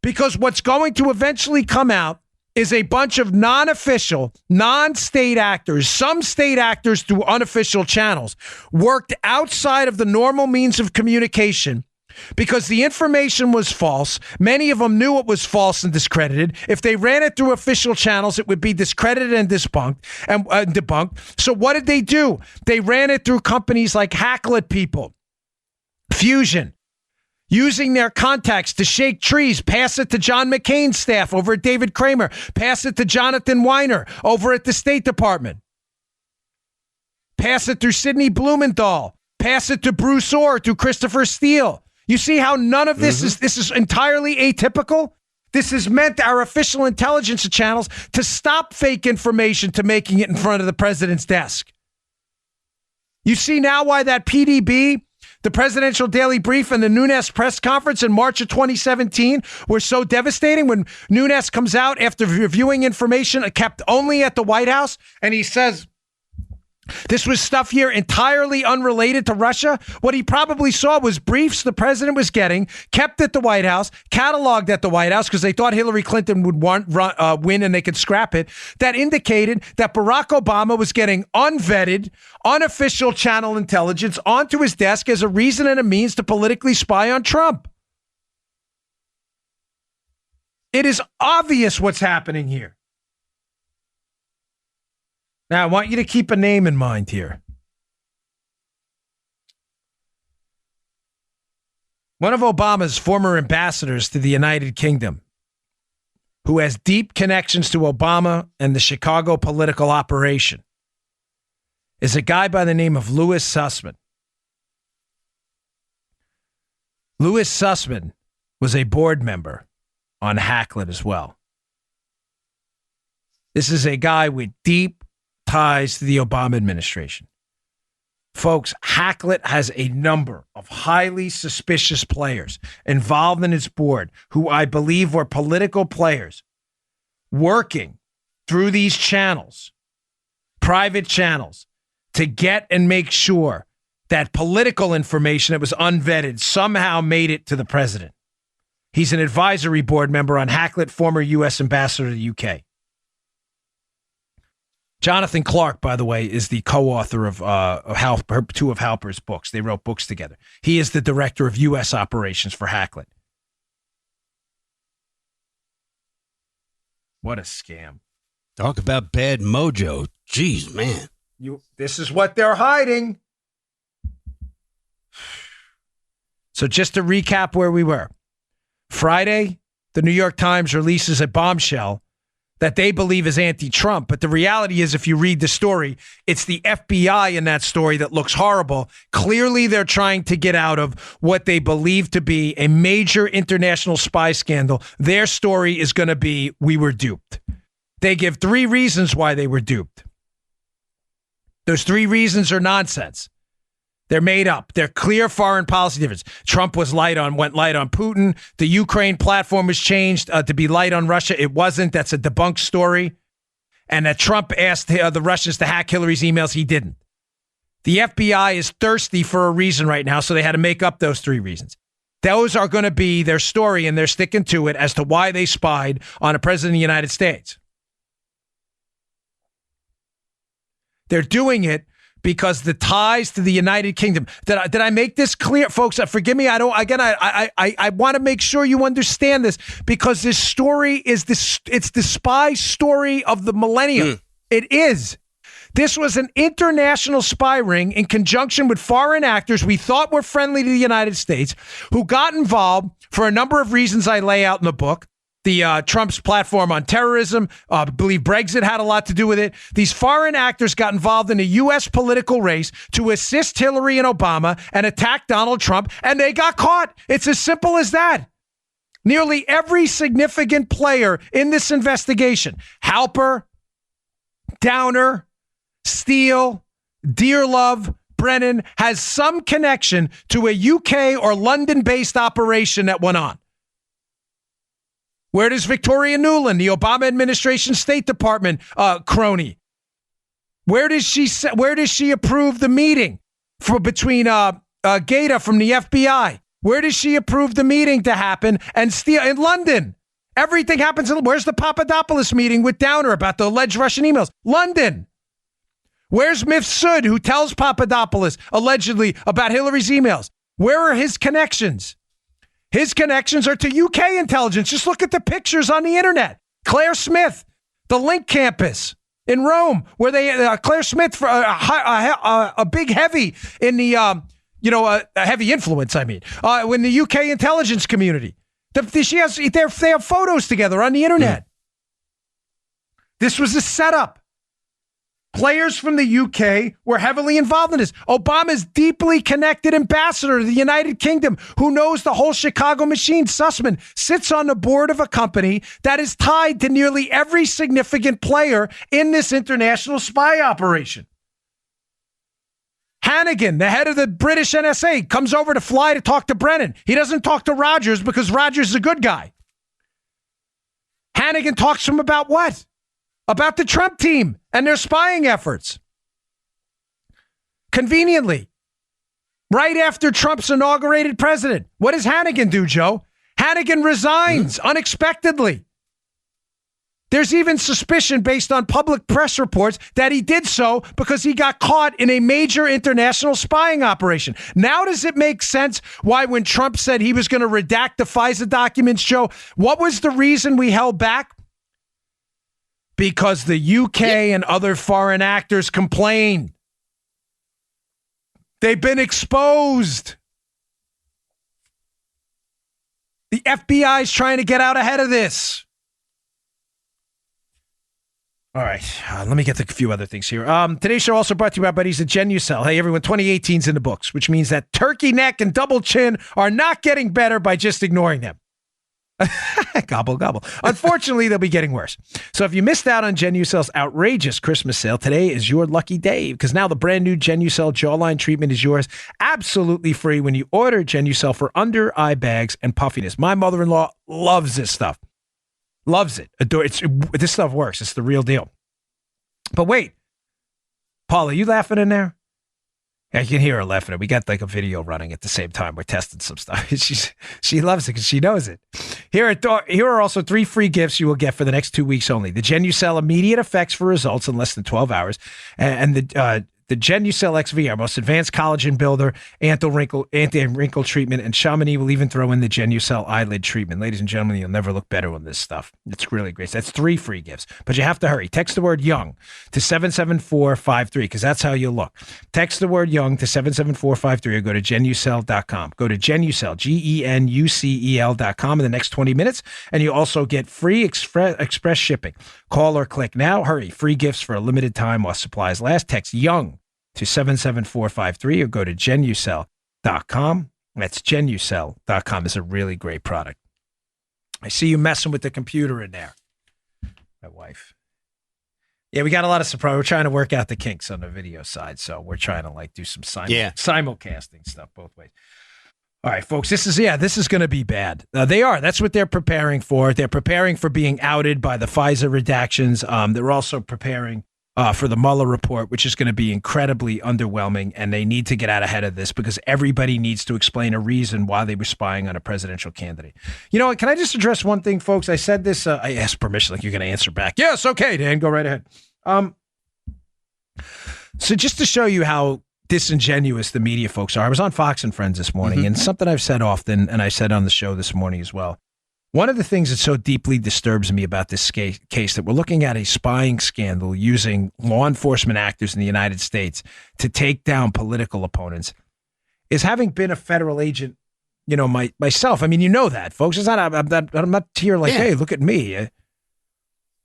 Because what's going to eventually come out is a bunch of non-official, non-state actors, some state actors through unofficial channels, worked outside of the normal means of communication because the information was false. Many of them knew it was false and discredited. If they ran it through official channels, it would be discredited and debunked. So what did they do? They ran it through companies like Hacklet people, Fusion, using their contacts to shake trees, pass it to John McCain's staff over at David Kramer, pass it to Jonathan Weiner over at the State Department, pass it through Sidney Blumenthal, pass it to Bruce Orr, to Christopher Steele. You see how none of this is entirely atypical? This has meant our official intelligence channels to stop fake information to making it in front of the president's desk. You see now why that PDB, the Presidential Daily Brief, and the Nunes press conference in March of 2017 were so devastating when Nunes comes out after reviewing information kept only at the White House, and he says, this was stuff here entirely unrelated to Russia. What he probably saw was briefs the president was getting, kept at the White House, cataloged at the White House because they thought Hillary Clinton would win and they could scrap it, that indicated that Barack Obama was getting unvetted, unofficial channel intelligence onto his desk as a reason and a means to politically spy on Trump. It is obvious what's happening here. Now, I want you to keep a name in mind here. One of Obama's former ambassadors to the United Kingdom, who has deep connections to Obama and the Chicago political operation, is a guy by the name of Louis Sussman. Louis Sussman was a board member on Hacklet as well. This is a guy with deep ties to the Obama administration. Folks, Hacklet has a number of highly suspicious players involved in its board who I believe were political players working through these channels, private channels, to get and make sure that political information that was unvetted somehow made it to the president. He's an advisory board member on Hacklet, former U.S. ambassador to the UK. Jonathan Clark, by the way, is the co-author of two of Halper's books. They wrote books together. He is the director of U.S. operations for Hacklet. What a scam. Talk about bad mojo. Jeez, man. This is what they're hiding. So just to recap where we were. Friday, the New York Times releases a bombshell that they believe is anti-Trump. But the reality is, if you read the story, it's the FBI in that story that looks horrible. Clearly, they're trying to get out of what they believe to be a major international spy scandal. Their story is going to be, we were duped. They give 3 reasons why they were duped. Those 3 reasons are nonsense. They're made up. They're clear foreign policy difference. Trump went light on Putin. The Ukraine platform was changed to be light on Russia. It wasn't. That's a debunked story. And that Trump asked the Russians to hack Hillary's emails. He didn't. The FBI is thirsty for a reason right now, so they had to make up those 3 reasons. Those are going to be their story, and they're sticking to it as to why they spied on a president of the United States. They're doing it because the ties to the United Kingdom. Did I make this clear, folks? Forgive me. I want to make sure you understand this, because this story is it's the spy story of the millennium. It is. This was an international spy ring in conjunction with foreign actors we thought were friendly to the United States, who got involved for a number of reasons I lay out in the book. The Trump's platform on terrorism, I believe Brexit had a lot to do with it. These foreign actors got involved in a U.S. political race to assist Hillary and Obama and attack Donald Trump, and they got caught. It's as simple as that. Nearly every significant player in this investigation, Halper, Downer, Steele, Dearlove, Brennan, has some connection to a UK or London-based operation that went on. Where does Victoria Nuland, the Obama administration State Department crony? Where does she approve the meeting between Gaeta from the FBI? Where does she approve the meeting to happen and Steele in London? Everything happens in. Where's the Papadopoulos meeting with Downer about the alleged Russian emails? London. Where's Mifsud, who tells Papadopoulos allegedly about Hillary's emails? Where are his connections? His connections are to UK intelligence. Just look at the pictures on the internet. Claire Smith, the Link campus in Rome, where they Claire Smith for a big heavy in the a heavy influence. I mean, in the UK intelligence community, they have photos together on the internet. This was a setup. Players from the UK were heavily involved in this. Obama's deeply connected ambassador to the United Kingdom, who knows the whole Chicago machine, Sussman, sits on the board of a company that is tied to nearly every significant player in this international spy operation. Hannigan, the head of the British NSA, comes over to fly to talk to Brennan. He doesn't talk to Rogers because Rogers is a good guy. Hannigan talks to him about what? About the Trump team and their spying efforts. Conveniently, right after Trump's inaugurated president, what does Hannigan do, Joe? Hannigan resigns unexpectedly. There's even suspicion based on public press reports that he did so because he got caught in a major international spying operation. Now does it make sense why when Trump said he was going to redact the FISA documents, Joe, what was the reason we held back? Because the UK and other foreign actors complained. They've been exposed. The FBI is trying to get out ahead of this. All right, let me get to a few other things here. Today's show also brought to you by buddies at Genucel. Hey, everyone, 2018's in the books, which means that turkey neck and double chin are not getting better by just ignoring them. Gobble, gobble. Unfortunately, they'll be getting worse. So if you missed out on Genucel's outrageous Christmas sale, today is your lucky day, because now the brand new Genucel jawline treatment is yours absolutely free when you order Genucel for under eye bags and puffiness. My mother-in-law loves this stuff. Loves it. This stuff works. It's the real deal. But wait, Paul, are you laughing in there? I can hear her laughing. We got like a video running at the same time. We're testing some stuff. She loves it because she knows it. Here are also 3 free gifts you will get for the next 2 weeks only. The Genucel immediate effects for results in less than 12 hours, and the Genucel XV, our most advanced collagen builder, anti-wrinkle treatment, and Chamonix will even throw in the Genucel eyelid treatment. Ladies and gentlemen, you'll never look better with this stuff. It's really great. That's 3 free gifts, but you have to hurry. Text the word YOUNG to 77453 because that's how you look. Text the word YOUNG to 77453 or go to Genucel.com. Go to Genucel, GENUCEL.com in the next 20 minutes, and you also get free express shipping. Call or click now. Hurry. Free gifts for a limited time while supplies last. Text YOUNG to 77453 or go to Genucel.com. That's Genucel.com. It's a really great product. I see you messing with the computer in there. My wife. Yeah, we got a lot of surprise. We're trying to work out the kinks on the video side, so we're trying to do some simulcasting stuff both ways. All right, folks, this is going to be bad. They are. That's what they're preparing for. They're preparing for being outed by the FISA redactions. They're also preparing for the Mueller report, which is going to be incredibly underwhelming, and they need to get out ahead of this because everybody needs to explain a reason why they were spying on a presidential candidate. You know what? Can I just address one thing, folks? I said this. I asked permission, like you're going to answer back. Yes, okay, Dan, go right ahead. So just to show you how disingenuous the media folks are, I was on Fox and Friends this morning, and something I've said often, and I said on the show this morning as well. One of the things that so deeply disturbs me about this case that we're looking at a spying scandal using law enforcement actors in the United States to take down political opponents is having been a federal agent, myself. I mean, you know that, folks. It's not, I'm not here like, hey, look at me.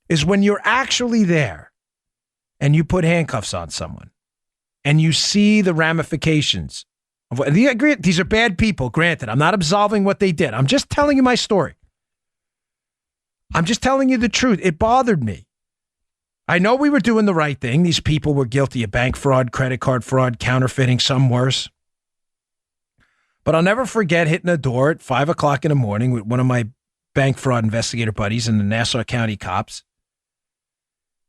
Is when you're actually there and you put handcuffs on someone and you see the ramifications of what, these are bad people, granted. I'm not absolving what they did. I'm just telling you my story. I'm just telling you the truth. It bothered me. I know we were doing the right thing. These people were guilty of bank fraud, credit card fraud, counterfeiting, some worse. But I'll never forget hitting a door at 5 o'clock in the morning with one of my bank fraud investigator buddies and the Nassau County cops,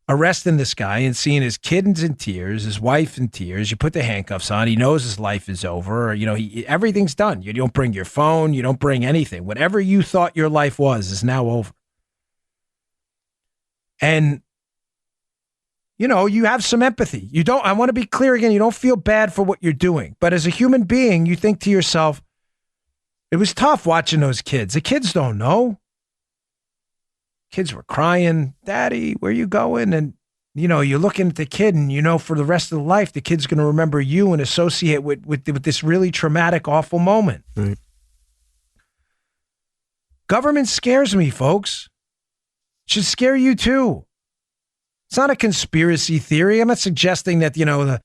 arresting this guy and seeing his kids in tears, his wife in tears. You put the handcuffs on. He knows his life is over. Everything's done. You don't bring your phone. You don't bring anything. Whatever you thought your life was is now over. And, you have some empathy. I want to be clear again, you don't feel bad for what you're doing. But as a human being, you think to yourself, it was tough watching those kids. The kids don't know. Kids were crying, Daddy, where you going? And, you're looking at the kid and, for the rest of the life, the kid's going to remember you and associate with this really traumatic, awful moment. Right. Government scares me, folks. It should scare you too. It's not a conspiracy theory. I'm not suggesting that, the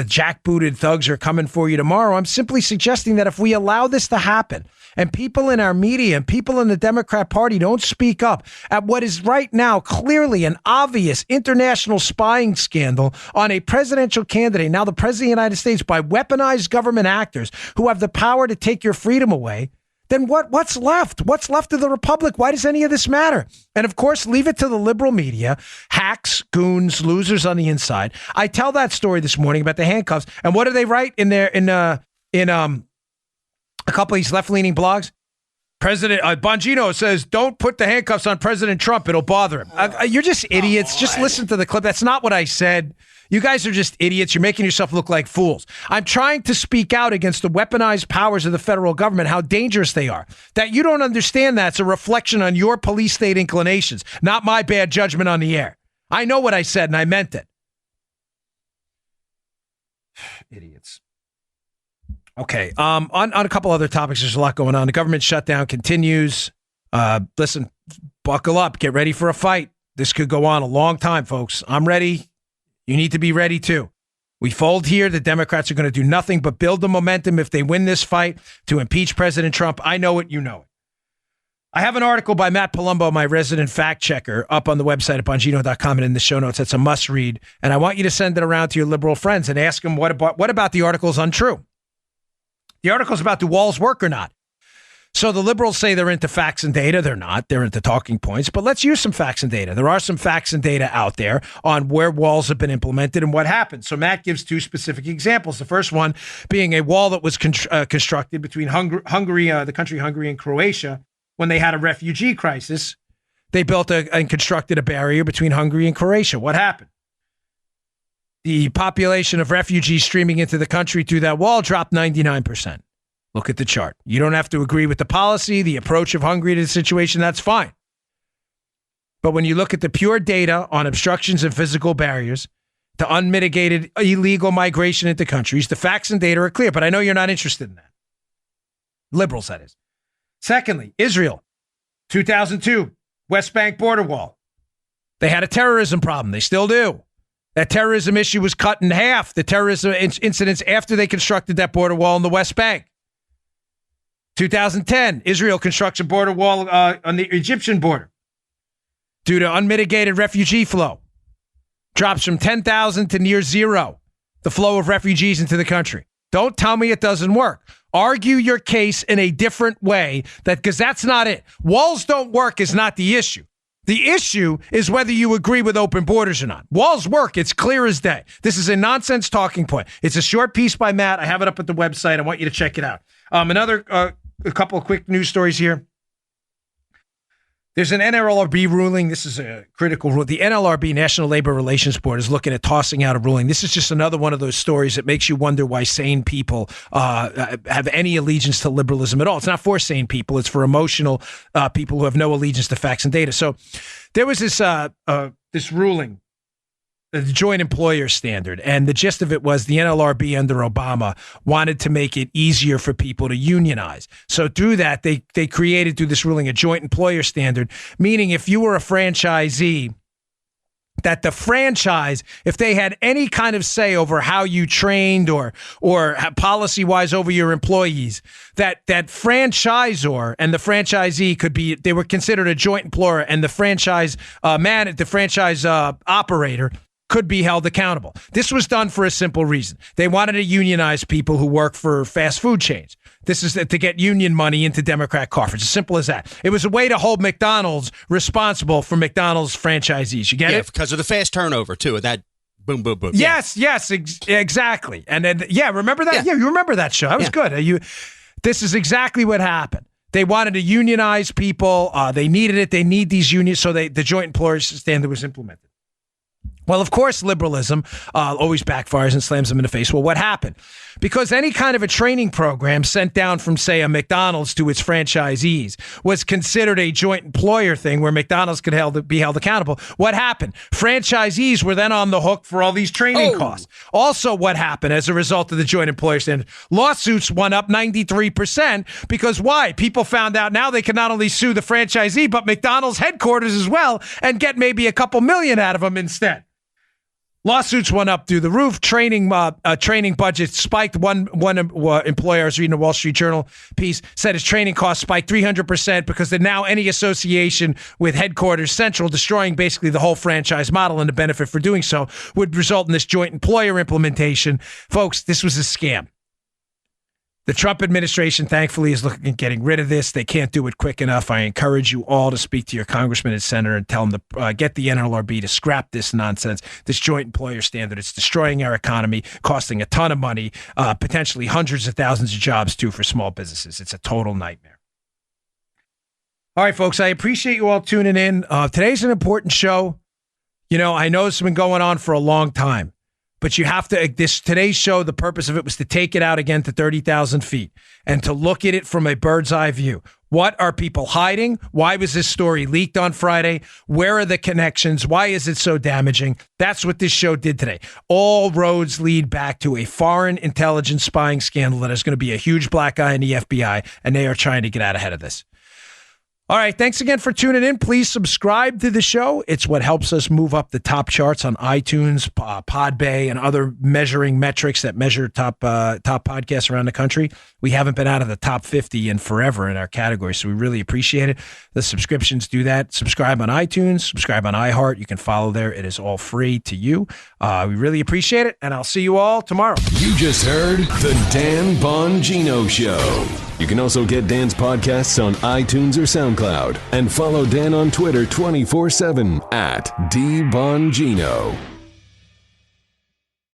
jackbooted thugs are coming for you tomorrow. I'm simply suggesting that if we allow this to happen and people in our media and people in the Democrat Party don't speak up at what is right now clearly an obvious international spying scandal on a presidential candidate, now the president of the United States, by weaponized government actors who have the power to take your freedom away, then what's left? What's left of the republic? Why does any of this matter? And of course, leave it to the liberal media, hacks, goons, losers on the inside. I tell that story this morning about the handcuffs, and what do they write in a couple of these left-leaning blogs? President Bongino says, "Don't put the handcuffs on President Trump; it'll bother him." You're just idiots. Just listen to the clip. That's not what I said. You guys are just idiots. You're making yourself look like fools. I'm trying to speak out against the weaponized powers of the federal government, how dangerous they are. That you don't understand that's a reflection on your police state inclinations, not my bad judgment on the air. I know what I said, and I meant it. Idiots. Okay, on a couple other topics, there's a lot going on. The government shutdown continues. Listen, buckle up. Get ready for a fight. This could go on a long time, folks. I'm ready. You need to be ready, too. We fold here. The Democrats are going to do nothing but build the momentum if they win this fight to impeach President Trump. I know it. You know it. I have an article by Matt Palumbo, my resident fact checker, up on the website at Bongino.com and in the show notes. It's a must read. And I want you to send it around to your liberal friends and ask them what about the article is untrue. The article is about do walls work or not. So the liberals say they're into facts and data. They're not. They're into talking points. But let's use some facts and data. There are some facts and data out there on where walls have been implemented and what happened. So Matt gives two specific examples. The first one being a wall that was constructed between Hungary, the country Hungary, and Croatia when they had a refugee crisis. They built and constructed a barrier between Hungary and Croatia. What happened? The population of refugees streaming into the country through that wall dropped 99%. Look at the chart. You don't have to agree with the policy, the approach of Hungary to the situation. That's fine. But when you look at the pure data on obstructions and physical barriers to unmitigated illegal migration into countries, the facts and data are clear. But I know you're not interested in that. Liberals, that is. Secondly, Israel, 2002, West Bank border wall. They had a terrorism problem. They still do. That terrorism issue was cut in half, the terrorism incidents after they constructed that border wall in the West Bank. 2010, Israel constructs a border wall on the Egyptian border due to unmitigated refugee flow. Drops from 10,000 to near zero, the flow of refugees into the country. Don't tell me it doesn't work. Argue your case in a different way, because that's not it. Walls don't work is not the issue. The issue is whether you agree with open borders or not. Walls work. It's clear as day. This is a nonsense talking point. It's a short piece by Matt. I have it up at the website. I want you to check it out. A couple of quick news stories here. There's an NLRB ruling. This is a critical rule. The NLRB, National Labor Relations Board, is looking at tossing out a ruling. This is just another one of those stories that makes you wonder why sane people have any allegiance to liberalism at all. It's not for sane people. It's for emotional people who have no allegiance to facts and data. So there was this ruling, the joint employer standard, and the gist of it was the NLRB under Obama wanted to make it easier for people to unionize. So through that, they created through this ruling a joint employer standard, meaning if you were a franchisee, that the franchise, if they had any kind of say over how you trained or policy-wise over your employees, that franchisor and the franchisee they were considered a joint employer, and the franchise operator could be held accountable. This was done for a simple reason. They wanted to unionize people who work for fast food chains. This is to get union money into Democrat coffers. As simple as that. It was a way to hold McDonald's responsible for McDonald's franchisees. You get it? Because of the fast turnover, too. That boom, boom, boom. Yes, exactly. And then, remember that? Yeah, you remember that show. That was good. This is exactly what happened. They wanted to unionize people. They needed it. They need these unions. So the joint employers standard was implemented. Well, of course, liberalism always backfires and slams them in the face. Well, what happened? Because any kind of a training program sent down from, say, a McDonald's to its franchisees was considered a joint employer thing where McDonald's could be held accountable. What happened? Franchisees were then on the hook for all these training costs. Also, what happened as a result of the joint employer standard? Lawsuits went up 93% because why? People found out now they can not only sue the franchisee, but McDonald's headquarters as well and get maybe a couple million out of them instead. Lawsuits went up through the roof. Training budget spiked. One employer, I was reading a Wall Street Journal piece, said his training costs spiked 300% because they're now any association with headquarters central, destroying basically the whole franchise model, and the benefit for doing so would result in this joint employer implementation. Folks, this was a scam. The Trump administration, thankfully, is looking at getting rid of this. They can't do it quick enough. I encourage you all to speak to your congressman and senator and tell them to get the NLRB to scrap this nonsense, this joint employer standard. It's destroying our economy, costing a ton of money, potentially hundreds of thousands of jobs, too, for small businesses. It's a total nightmare. All right, folks, I appreciate you all tuning in. Today's an important show. You know, I know it's been going on for a long time. But you have to, today's show, the purpose of it was to take it out again to 30,000 feet and to look at it from a bird's eye view. What are people hiding? Why was this story leaked on Friday? Where are the connections? Why is it so damaging? That's what this show did today. All roads lead back to a foreign intelligence spying scandal that is going to be a huge black eye in the FBI, and they are trying to get out ahead of this. All right, thanks again for tuning in. Please subscribe to the show. It's what helps us move up the top charts on iTunes, Podbay, and other measuring metrics that measure top podcasts around the country. We haven't been out of the top 50 in forever in our category, so we really appreciate it. The subscriptions do that. Subscribe on iTunes, subscribe on iHeart. You can follow there. It is all free to you. We really appreciate it, and I'll see you all tomorrow. You just heard The Dan Bongino Show. You can also get Dan's podcasts on iTunes or SoundCloud and follow Dan on Twitter 24/7 @DBongino.